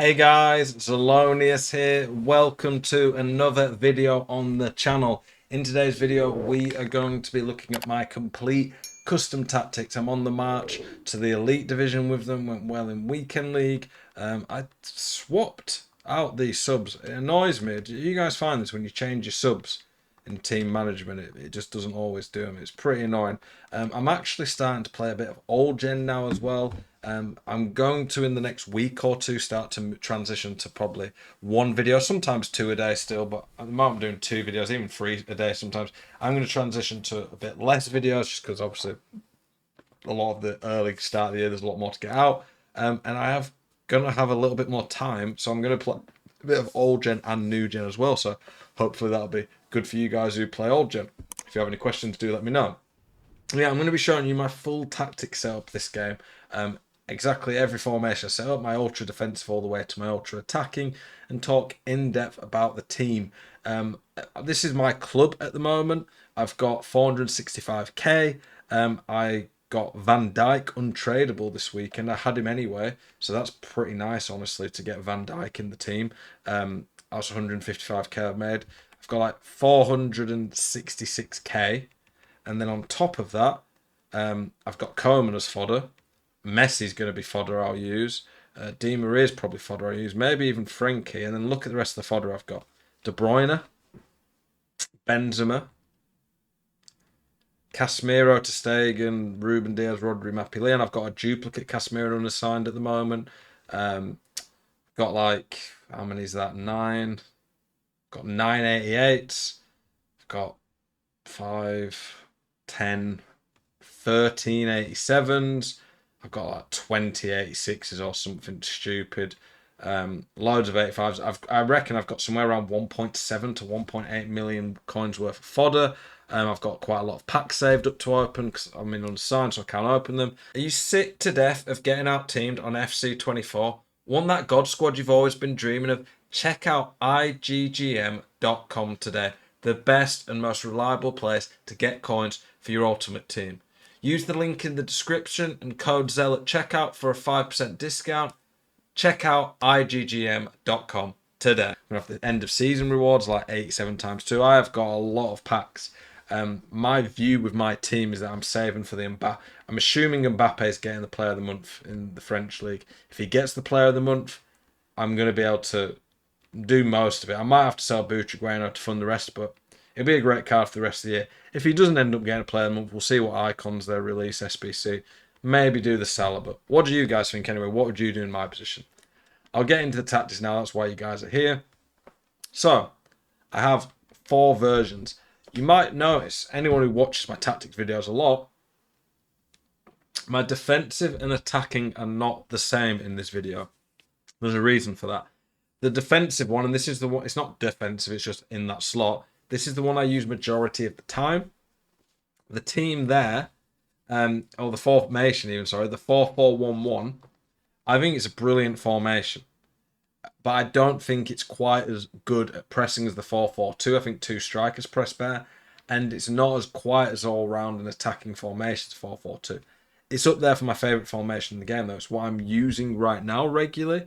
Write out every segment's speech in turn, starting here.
Hey guys, Zelonius here. Welcome to another video on the channel. In today's video, we are going to be looking at my complete custom tactics. I'm on the march to the Elite Division with them, went well in Weekend League. I swapped out these subs. It annoys me. Do you guys find this when you change your subs in team management? It just doesn't always do them. It's pretty annoying. I'm actually starting to play a bit of old gen now as well. I'm going to, in the next week or two, start to transition to probably one video, sometimes two a day still, but at the moment I'm doing two videos, even three a day sometimes. I'm going to transition to a bit less videos just because obviously a lot of the early start of the year, there's a lot more to get out. And I have going to have a little bit more time, so I'm going to play a bit of old gen and new gen as well. So hopefully that'll be good for you guys who play old gen. If you have any questions, do let me know. Yeah, I'm going to be showing you my full tactic setup this game. Exactly every formation I set up, my ultra defensive all the way to my ultra attacking, and talk in depth about the team. This is my club at the moment. I've got 465k. I got Van Dijk untradeable this week, and I had him anyway, so that's pretty nice, honestly, to get Van Dijk in the team. That's 155k I've made. I've got like 466k, and then on top of that, I've got Coleman as fodder. Messi's going to be fodder I'll use. Di Maria's probably fodder I'll use. Maybe even Frankie. And then look at the rest of the fodder I've got. De Bruyne, Benzema, Casemiro, Ter Stegen, Ruben Diaz, Rodri, Mappili. And I've got a duplicate Casemiro unassigned at the moment. Got like, how many is that? 9. Got 988s. I've got 5, 10, 13 87s. I've got like 20 86s or something stupid. Loads of 85s. I reckon I've got somewhere around 1.7 to 1.8 million coins worth of fodder. I've got quite a lot of packs saved up to open because I'm in unsigned, so I can't open them. Are you sick to death of getting out teamed on FC24? Want that God squad you've always been dreaming of? Check out iggm.com today. The best and most reliable place to get coins for your ultimate team. Use the link in the description and code ZEL at checkout for a 5% discount. Check out iggm.com today. We have the end of season rewards like 87 times 2. I have got a lot of packs. My view with my team is that I'm saving for the Mbappe. I'm assuming Mbappe is getting the player of the month in the French league. If he gets the player of the month, I'm going to be able to do most of it. I might have to sell Butrigueno to fund the rest, but it'll be a great card for the rest of the year. If he doesn't end up getting a player of the month, we'll see what icons they release, SBC. Maybe do the Salah, but what do you guys think anyway? What would you do in my position? I'll get into the tactics now, that's why you guys are here. So, I have 4 versions. You might notice, anyone who watches my tactics videos a lot, my defensive and attacking are not the same in this video. There's a reason for that. The defensive one, and this is the one, it's not defensive, it's just in that slot. This is the one I use majority of the time. The team there, or the formation even, sorry, the 4-4-1-1, I think it's a brilliant formation. But I don't think it's quite as good at pressing as the 4-4-2. I think 2 strikers press better. And it's not as quite as all-round an attacking formation as 4-4-2. It's up there for my favourite formation in the game, though. It's what I'm using right now regularly.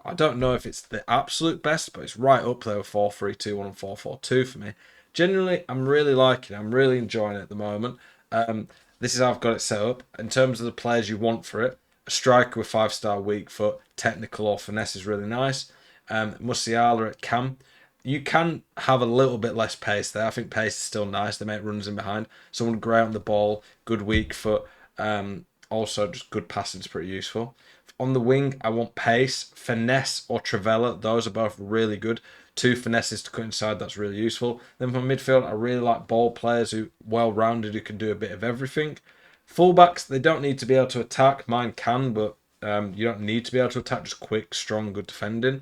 I don't know if it's the absolute best, but it's right up there with 4-3-2-1 and 4-4-2 for me. Generally, I'm really liking it. I'm really enjoying it at the moment. This is how I've got it set up. In terms of the players you want for it, a striker with 5-star weak foot, technical or finesse is really nice. Musiala at cam. You can have a little bit less pace there. I think pace is still nice. They make runs in behind. Someone great on the ball, good weak foot. Also, just good passing is pretty useful. On the wing, I want pace, finesse, or Travella. Those are both really good. 2 finesses to cut inside, that's really useful. Then for midfield, I really like ball players who well-rounded, who can do a bit of everything. Fullbacks, they don't need to be able to attack. Mine can, but you don't need to be able to attack. Just quick, strong, good defending.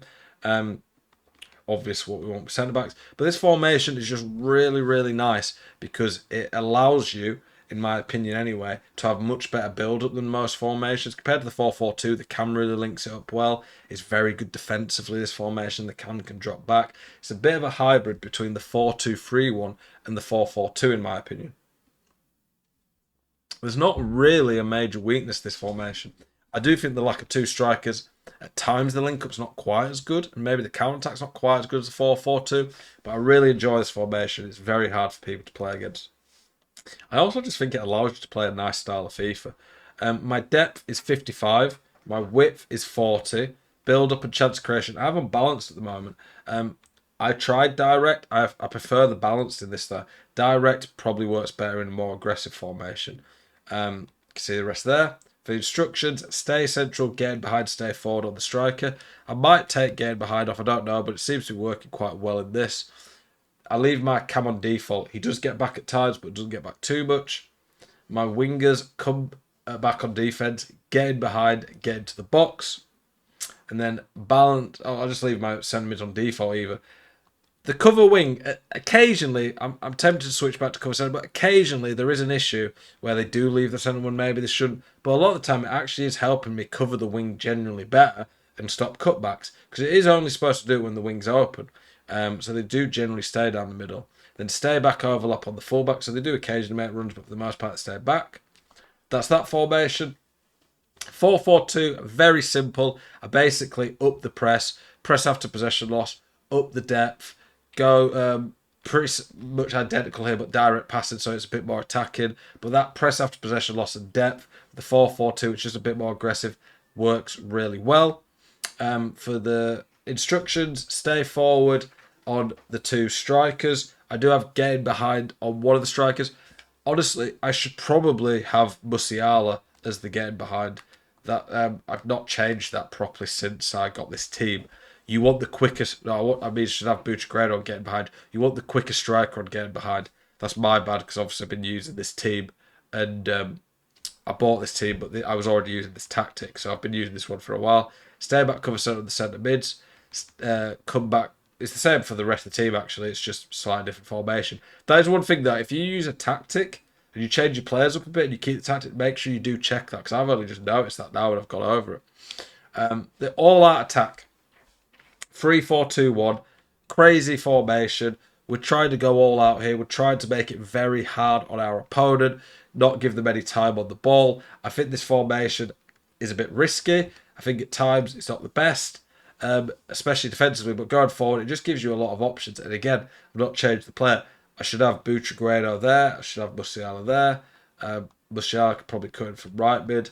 Obvious what we want with centre-backs. But this formation is just really, really nice because it allows you, in my opinion anyway, to have much better build-up than most formations. Compared to the 4-4-2, the cam really links it up well. It's very good defensively, this formation. The can drop back. It's a bit of a hybrid between the 4-2-3-1 and the 4-4-2, in my opinion. There's not really a major weakness to this formation. I do think the lack of two strikers, at times the link-up's not quite as good, and maybe the counter-attack's not quite as good as the 4-4-2, but I really enjoy this formation. It's very hard for people to play against. I also just think it allows you to play a nice style of FIFA. My depth is 55, my width is 40, build up and chance creation. I have unbalanced at the moment. I tried direct. I prefer the balanced in this though. Direct probably works better in a more aggressive formation. You can see the rest there. For the instructions, stay central, gain behind, stay forward on the striker. I might take gain behind off, I don't know, but it seems to be working quite well in this. I leave my cam on default. He does get back at times, but doesn't get back too much. My wingers come back on defense, get in behind, get into the box, and then balance. Oh, I'll just leave my centre mid on default either. The cover wing, occasionally, I'm tempted to switch back to cover centre, but occasionally there is an issue where they do leave the centre one, maybe they shouldn't. But a lot of the time, it actually is helping me cover the wing generally better and stop cutbacks, because it is only supposed to do it when the wing's open. So they do generally stay down the middle. Then stay back overlap on the fullback, so they do occasionally make runs, but for the most part, they stay back. That's that formation. 4-4-2, very simple. I basically up the press after possession loss, up the depth, go pretty much identical here, but direct passing, so it's a bit more attacking. But that press after possession loss and depth, the 4-4-2, which is a bit more aggressive, works really well. For the instructions, stay forward on the two strikers. I do have gain behind on one of the strikers. Honestly, I should probably have Musiala as the gain behind. That I've not changed that properly since I got this team. You want the quickest. No, I mean, you should have Buccigrano on getting behind. You want the quickest striker on getting behind. That's my bad because obviously I've been using this team, and I bought this team, but I was already using this tactic, so I've been using this one for a while. Stay back, cover centre of the centre mids. Come back. It's the same for the rest of the team, actually. It's just slightly different formation. That is one thing that if you use a tactic and you change your players up a bit and you keep the tactic, make sure you do check that, because I've only just noticed that now and I've gone over it. The all-out attack. 3-4-2-1. Crazy formation. We're trying to go all out here. We're trying to make it very hard on our opponent, not give them any time on the ball. I think this formation is a bit risky. I think at times it's not the best, especially defensively, but going forward, it just gives you a lot of options. And again, I've not changed the player. I should have Buccigrano there. I should have Musiala there. Musiala could probably cut in from right mid.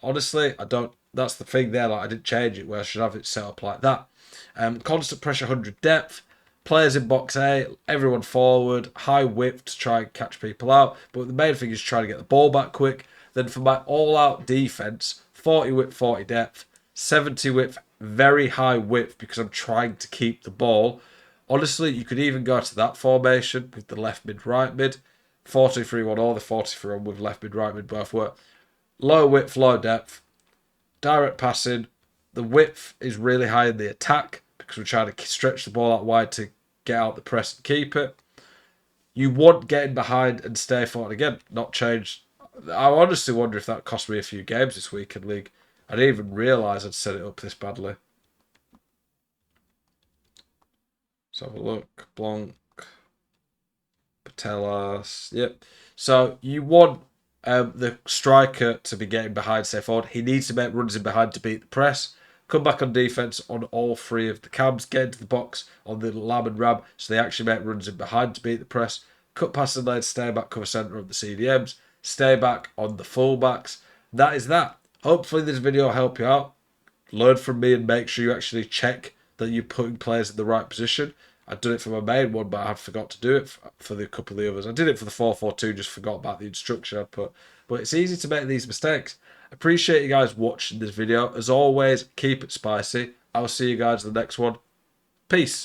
Honestly, I don't. That's the thing there. Like, I didn't change it where I should have it set up like that. Constant pressure, 100 depth. Players in box A, everyone forward, high width to try and catch people out. But the main thing is trying to get the ball back quick. Then for my all-out defense, 40 width, 40 depth, 70 width, very high width because I'm trying to keep the ball. Honestly, you could even go to that formation with the left mid, right mid. 4-2-3-1 or the 4-3-1 with left mid, right mid both work. Low width, low depth, direct passing. The width is really high in the attack because we're trying to stretch the ball out wide to get out the press and keep it. You want getting behind and stay forward. Again, not change. I honestly wonder if that cost me a few games this week in League. I didn't even realise I'd set it up this badly. Let's have a look. Blanc. Patelas. Yep. So you want the striker to be getting behind, stay forward. He needs to make runs in behind to beat the press. Come back on defence on all three of the cabs. Get into the box on the Lam and Ram so they actually make runs in behind to beat the press. Cut past the lane, stay back, cover centre of the CDMs. Stay back on the fullbacks. That is that. Hopefully this video will help you out. Learn from me and make sure you actually check that you're putting players in the right position. I did it for my main one, but I forgot to do it for the couple of the others. I did it for the 4-4-2, just forgot about the instruction I put. But it's easy to make these mistakes. Appreciate you guys watching this video. As always, keep it spicy. I'll see you guys in the next one. Peace.